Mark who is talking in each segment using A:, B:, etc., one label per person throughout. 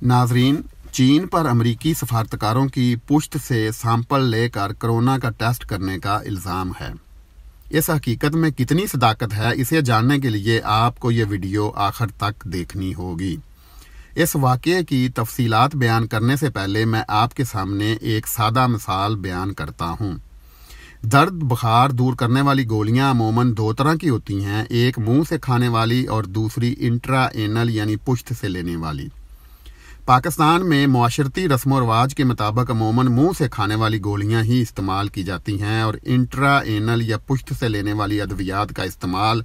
A: नाजरीन, चीन पर अमरीकी सफारतकारों की पुश्त से सैंपल लेकर कोरोना का टेस्ट करने का इल्ज़ाम है। इस हकीकत में कितनी सदाकत है, इसे जानने के लिए आपको ये वीडियो आखिर तक देखनी होगी। इस वाक़ये की तफसीलात बयान करने से पहले मैं आपके सामने एक सादा मिसाल बयान करता हूँ। दर्द बुखार दूर करने वाली गोलियां अमूमन दो तरह की होती हैं, एक मुंह से खाने वाली और दूसरी इंट्रा एनल यानी पुश्त से लेने वाली। पाकिस्तान में मुआशरती रस्म व रवाज के मुताबिक अमूमन मुंह से खाने वाली गोलियां ही इस्तेमाल की जाती हैं और इंट्रा एनल या पुश्त से लेने वाली अद्वियात का इस्तेमाल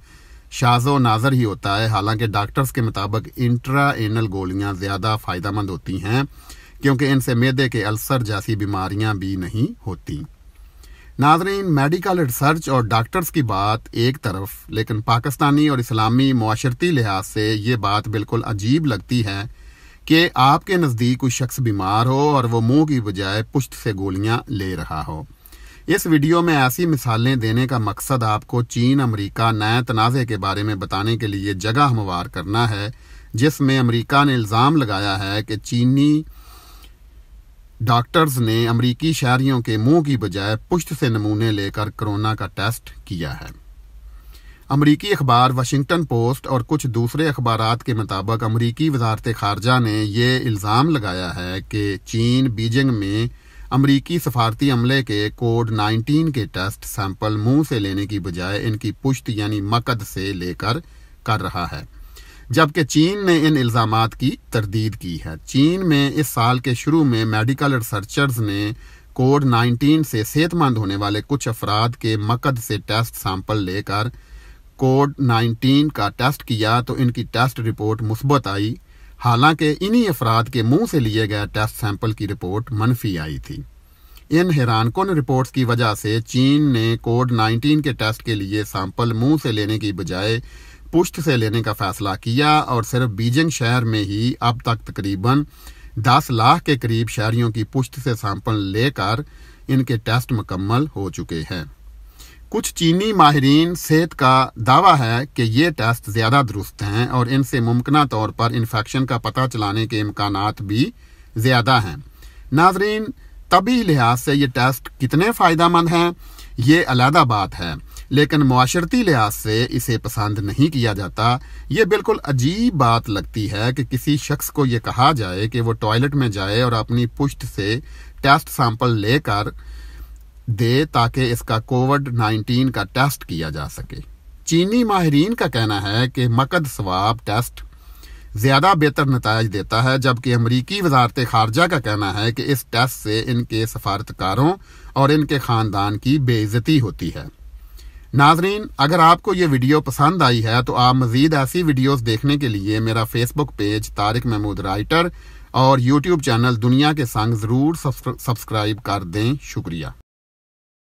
A: शाज़ो नाज़र ही होता है। हालांकि डॉक्टर्स के मुताबिक इंट्रा एनल गोलियां ज़्यादा फ़ायदेमंद होती हैं क्योंकि इनसे मैदे के अल्सर जैसी बीमारियां भी नहीं होती। नाज़रीन, मेडिकल रिसर्च और डॉक्टर्स की बात एक तरफ, लेकिन पाकिस्तानी और इस्लामी मुआशरती लिहाज से ये बात बिल्कुल अजीब लगती है कि आपके नज़दीक कोई शख्स बीमार हो और वो मुंह की बजाय पुश्त से गोलियां ले रहा हो। इस वीडियो में ऐसी मिसालें देने का मकसद आपको चीन अमेरिका नए तनाज़े के बारे में बताने के लिए जगह हमवार करना है, जिसमें अमेरिका ने इल्ज़ाम लगाया है कि चीनी डॉक्टर्स ने अमरीकी शहरियों के मुंह की बजाय पुश्त से नमूने लेकर कोरोना का टेस्ट किया है। अमरीकी अखबार वाशिंगटन पोस्ट और कुछ दूसरे अखबारात के मुताबिक अमरीकी वजारत खारजा ने ये इल्ज़ाम लगाया है कि चीन बीजिंग में अमरीकी सफारती अमले के कोड 19 के टेस्ट सैंपल मुंह से लेने की बजाय इनकी पुश्त यानी मकद से लेकर कर रहा है, जबकि चीन ने इन इल्ज़ामात की तरदीद की है। चीन में इस साल के शुरू में मेडिकल रिसर्चर्स ने कोड 19 से सेहतमंद होने वाले कुछ अफराद के मकद से टेस्ट सैंपल लेकर कोड 19 का टेस्ट किया तो इनकी टेस्ट रिपोर्ट मुस्बत आई, हालांकि इन्हीं अफराद के मुंह से लिए गए टेस्ट सैंपल की रिपोर्ट मनफी आई थी। इन हैरानकुन रिपोर्ट्स की वजह से चीन ने कोड 19 के टेस्ट के लिए सैंपल मुंह से लेने की बजाय पुश्त से लेने का फैसला किया और सिर्फ बीजिंग शहर में ही अब तक तकरीबन 10 लाख के करीब शहरियों की पुश्त से सैंपल लेकर इनके टेस्ट मुकम्मल हो चुके हैं। कुछ चीनी माहिरीन सेहत का दावा है कि ये टेस्ट ज़्यादा दुरुस्त हैं और इनसे मुमकिना तौर पर इन्फेक्शन का पता चलाने के इम्कानात भी ज़्यादा हैं। नाजरीन, तबी लिहाज से ये टेस्ट कितने फ़ायदेमंद हैं ये अलहदा बात है, लेकिन मुआशरती लिहाज से इसे पसंद नहीं किया जाता। ये बिल्कुल अजीब बात लगती है कि किसी शख्स को ये कहा जाए कि वो टॉयलेट में जाए और अपनी पुश्त से टेस्ट सैंपल लेकर दे ताकि इसका कोविड-19 का टेस्ट किया जा सके। चीनी माहिरीन का कहना है कि मकद स्वाब टेस्ट ज़्यादा बेहतर नताइज देता है, जबकि अमरीकी वजारत खारजा का कहना है कि इस टेस्ट से इनके सफारतकारों और इनके ख़ानदान की बेइज्जती होती है। नाजरीन, अगर आपको ये वीडियो पसंद आई है तो आप मज़ीद ऐसी वीडियोस देखने के लिए मेरा Facebook page Tariq Mahmood writer और यूट्यूब चैनल दुनिया के संग ज़रूर सब्सक्राइब कर दें। शुक्रिया।